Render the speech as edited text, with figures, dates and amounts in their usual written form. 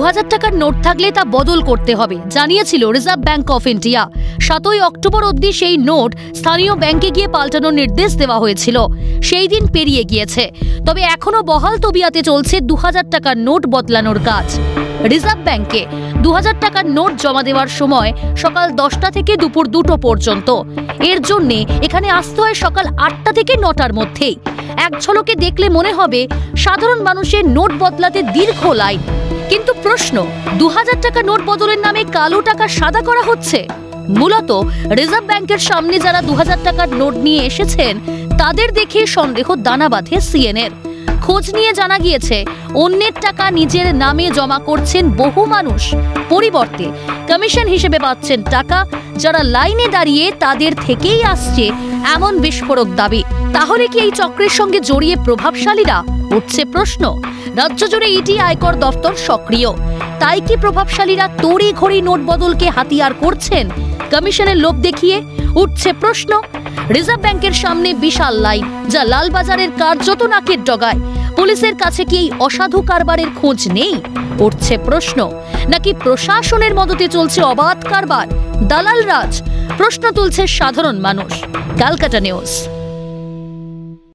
2000 টাকার নোট থাকলে তা বদল করতে হবে জানিয়েছিল reserve bank of India. 7 October অবধি সেই নোট স্থানীয় ব্যাংকে গিয়ে পাল্টানোর নির্দেশ দেওয়া হয়েছিল। সেই দিন পেরিয়ে গিয়েছে, তবে এখনো বহাল তবিয়াতে চলছে 2000 টাকার নোট বদলানোর কাজ। রিজার্ভ ব্যাংকে 2000 টাকার নোট জমা দেওয়ার সময় সকাল 10টা থেকে দুপুর 2টো পর্যন্ত। এর জন্যে এখানে আসতে হয় সকাল 8টা থেকে 9টার মধ্যেই। এক ঝলকে দেখলে মনে হবে সাধারণ মানুষের নোট বদলাতে দীর্ঘ লাইন। কিন্তু প্রশ্ন, 2000 টাকা নোট বদলের নামে কালো টাকা সাদা করা হচ্ছে। মূলত রিজার্ভ ব্যাংকের সামনে যারা 2000 টাকার নোট নিয়ে এসেছেন তাদের দেখে সন্দেহ দানা বাঁধে সিএনএর। খোঁজ নিয়ে জানা গিয়েছে অন্যের টাকা নিজের নামে জমা করছেন বহু মানুষ, পরিবর্তে কমিশন হিসেবে পাচ্ছেন টাকা। যারা লাইনে দাঁড়িয়ে তাদের থেকেই আসছে এমন বিস্ফোরক দাবি। তাহলে কি এই চক্রের সঙ্গে জড়িয়ে প্রভাবশালীরা? উঠছে প্রশ্ন। রাজ্য জুড়ে ইডি আয়কর দফতর সক্রিয়, তাই কি প্রভাবশালীরা তড়িঘড়ি নোট বদলকে হাতিয়ার করছেন কমিশনের লোভ দেখিয়ে? উঠছে প্রশ্ন। রিজার্ভ ব্যাংকের সামনে বিশাল লাইন, যা লালবাজারের কার্যত নাকের ডগায়। পুলিশের কাছে কি এই অসাধু কারবারের খোঁজ নেই? উঠছে প্রশ্ন। নাকি প্রশাসনের মদতে চলছে অবাধ কারবার, দালাল রাজ? প্রশ্ন তুলছে সাধারণ মানুষ। ক্যালকাটা নিউজ।